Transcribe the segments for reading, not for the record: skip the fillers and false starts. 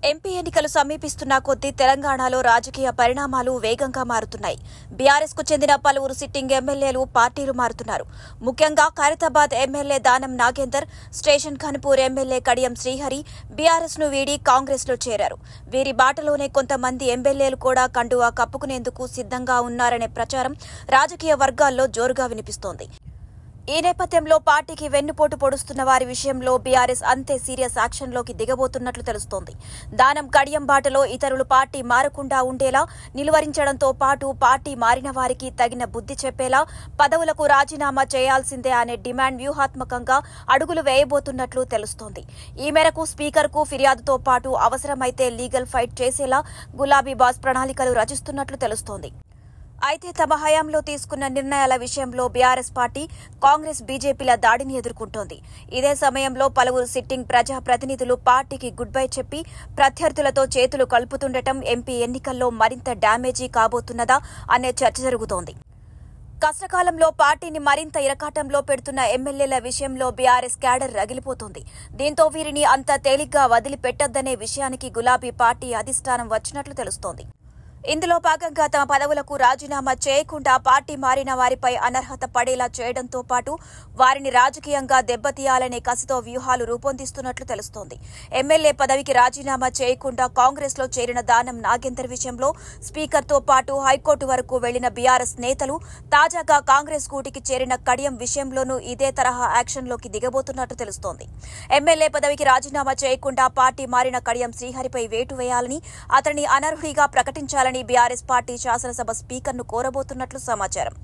MP ఎన్నికలు సమీపిస్తున్న కొద్దీ తెలంగాణలో రాజకీయ పరిణామాలు వేగంగా మారుతున్నాయి. బీఆర్ఎస్ కు చెందిన పలువురు సిట్టింగ్ ఎమ్మెల్యేలు పార్టీలు మారుతున్నారు. ముఖ్యంగా Khairatabad MLA Danam Nagender, station Khanpur MLA Kadiyam Srihari BRS ను వీడి కాంగ్రెస్ లో చేరారు. వీరి బాటలోనే కొంతమంది ఎమ్మెల్యేలు కూడా కండువా కప్పుకునేందుకు సిద్ధంగా ఉన్నారనే ప్రచారం రాజకీయ వర్గాల్లో జోరుగా వినిపిస్తోంది. ఈ నేపథ్యంలో పార్టీకి వెన్నుపోటు పొడుస్తున్న వారి విషయంలో బీఆర్ఎస్ అంతే సీరియస్ యాక్షన్లోకి దిగబోతున్నట్లు తెలుస్తోంది. దానం కడియం బాటలో ఇతరులు పార్టీ మారకుండా ఉండేలా నిలువరించడంతో పాటు పార్టీ మారిన వారికి తగిన బుద్ధి చెప్పేలా పదవులకు రాజీనామా చేయాల్సిందే అనే డిమాండ్ వ్యూహాత్మకంగా అడుగులు వేయబోతున్నట్లు తెలుస్తోంది. ఈ మేరకు స్పీకర్కు ఫిర్యాదుతో పాటు అవసరమైతే లీగల్ ఫైట్ చేసేలా గులాబీ బాస్ ప్రణాళికలు రచిస్తున్నట్లు తెలుస్తోంది. అయితే తమ హయాంలో తీసుకున్న నిర్ణయాల విషయంలో బీఆర్ఎస్ పార్టీ కాంగ్రెస్ బీజేపీల దాడిని ఎదుర్కొంటోంది. ఇదే సమయంలో పలువురు సిట్టింగ్ ప్రజా ప్రతినిధులు పార్టీకి గుడ్ బై చెప్పి ప్రత్యర్థులతో చేతులు కలుపుతుండటం ఎంపీ ఎన్నికల్లో మరింత డ్యామేజీ కాబోతున్నదా అనే చర్చ జరుగుతోంది. కష్టకాలంలో పార్టీని మరింత ఇరకాటంలో పెడుతున్న ఎమ్మెల్యేల విషయంలో బీఆర్ఎస్ క్యాడర్ రగిలిపోతోంది. దీంతో వీరిని అంత తేలిగ్గా వదిలిపెట్టొద్దనే విషయానికి గులాబీ పార్టీ అధిష్టానం వచ్చినట్లు తెలుస్తోంది. ఇందులో భాగంగా తమ పదవులకు రాజీనామా చేయకుండా పార్టీ మారిన వారిపై అనర్హత పడేలా చేయడంతో పాటు వారిని రాజకీయంగా దెబ్బతీయాలనే కసితో వ్యూహాలు రూపొందిస్తున్నట్లు తెలుస్తోంది. ఎమ్మెల్యే పదవికి రాజీనామా చేయకుండా కాంగ్రెస్ లో చేరిన దానం నాగేందర్ విషయంలో స్పీకర్తో పాటు హైకోర్టు వరకు వెళ్లిన బీఆర్ఎస్ నేతలు తాజాగా కాంగ్రెస్ గూటికి చేరిన కడియం విషయంలోనూ ఇదే తరహా యాక్షన్లోకి దిగబోతున్నట్లు తెలుస్తోంది. ఎమ్మెల్యే పదవికి రాజీనామా చేయకుండా పార్టీ మారిన కడియం శ్రీహరిపై వేటు వేయాలని, అతన్ని అనర్హుడిగా ప్రకటించాలని బీఆర్ఎస్ పార్టీ శాసనసభ స్పీకర్ను కోరబోతున్నట్లు సమాచారం.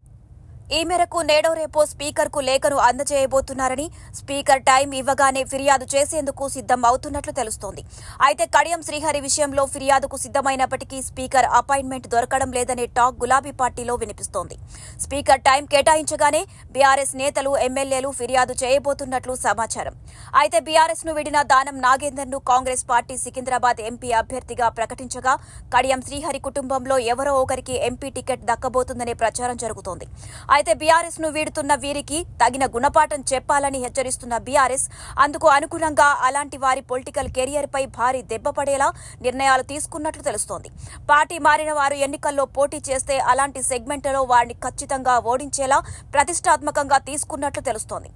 ఈ మేరకు నేడో రేపో స్పీకర్కు లేఖను అందజేయబోతున్నారని, స్పీకర్ టైం ఇవ్వగానే ఫిర్యాదు చేసేందుకు సిద్దం అవుతున్నట్లు తెలుస్తోంది. అయితే కడియం శ్రీహరి విషయంలో ఫిర్యాదుకు సిద్దమైనప్పటికీ స్పీకర్ అపాయింట్మెంట్ దొరకడం లేదనే టాక్ గులాబీ పార్టీలో వినిపిస్తోంది. స్పీకర్ టైం కేటాయించగానే బీఆర్ఎస్ నేతలు, ఎమ్మెల్యేలు ఫిర్యాదు చేయబోతున్నట్లు సమాచారం. అయితే బీఆర్ఎస్ ను విడిన దానం నాగేందర్ ను కాంగ్రెస్ పార్టీ సికింద్రాబాద్ ఎంపీ అభ్యర్థిగా ప్రకటించగా కడియం శ్రీహరి కుటుంబంలో ఎవరో ఒకరికి ఎంపీ టికెట్ దక్కబోతుందనే ప్రచారం జరుగుతోంది. అయితే బీఆర్ఎస్ ను వీడుతున్న వీరికి తగిన గుణపాఠం చెప్పాలని హెచ్చరిస్తున్న బీఆర్ఎస్ అందుకు అనుగుణంగా అలాంటి వారి పొలిటికల్ కెరియర్ పై భారీ దెబ్బ పడేలా నిర్ణయాలు తీసుకున్నట్లు తెలుస్తోంది. పార్టీ మారిన వారు ఎన్నికల్లో పోటీ చేస్తే అలాంటి సెగ్మెంట్లలో వారిని ఖచ్చితంగా ఓడించేలా ప్రతిష్టాత్మకంగా తీసుకున్నట్లు తెలుస్తోంది.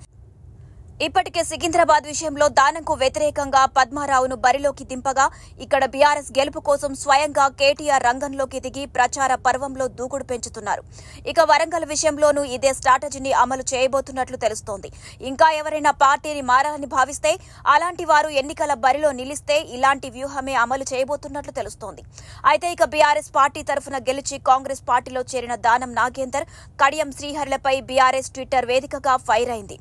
ఇప్పటికే సికింద్రాబాద్ విషయంలో దానంకు వ్యతిరేకంగా పద్మారావును బరిలోకి దింపగా ఇక్కడ బీఆర్ఎస్ గెలుపు కోసం స్వయంగా కేటీఆర్ రంగంలోకి దిగి ప్రచార పర్వంలో దూకుడు పెంచుతున్నారు. ఇక వరంగల్ విషయంలోనూ ఇదే స్ట్రాటజీని అమలు చేయబోతున్నట్లు తెలుస్తోంది. ఇంకా ఎవరైనా పార్టీని మారాలని భావిస్తే, అలాంటి వారు ఎన్నికల బరిలో నిలిస్తే ఇలాంటి వ్యూహమే అమలు చేయబోతున్నట్లు తెలుస్తోంది. అయితే ఇక బీఆర్ఎస్ పార్టీ తరఫున గెలిచి కాంగ్రెస్ పార్టీలో చేరిన దానం నాగేందర్, కడియం శ్రీహరిలపై బీఆర్ఎస్ ట్విట్టర్ వేదికగా ఫైర్ అయింది.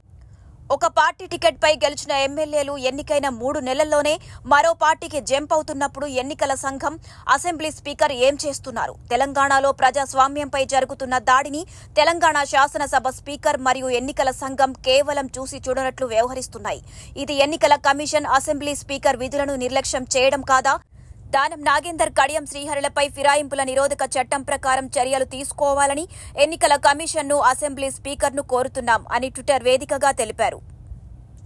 ఒక పార్టీ టికెట్ పై గెలిచిన ఎమ్మెల్యేలు ఎన్నికైన 3 నెలల్లోనే మరో పార్టీకి జంప్ అవుతున్నప్పుడు ఎన్నికల సంఘం, అసెంబ్లీ స్పీకర్ ఏం చేస్తున్నారు? తెలంగాణలో ప్రజాస్వామ్యంపై జరుగుతున్న దాడిని తెలంగాణ శాసనసభ స్పీకర్ మరియు ఎన్నికల సంఘం కేవలం చూసి చూడనట్లు వ్యవహరిస్తున్నాయి. ఇది ఎన్నికల కమిషన్, అసెంబ్లీ స్పీకర్ విధులను నిర్లక్ష్యం చేయడం కాదా? దానం నాగేందర్, కడియం శ్రీహరిలపై ఫిరాయింపుల నిరోధక చట్టం ప్రకారం చర్యలు తీసుకోవాలని ఎన్నికల కమిషన్ను, అసెంబ్లీ స్పీకర్ను కోరుతున్నాం అని ట్విట్టర్ వేదికగా తెలిపారు.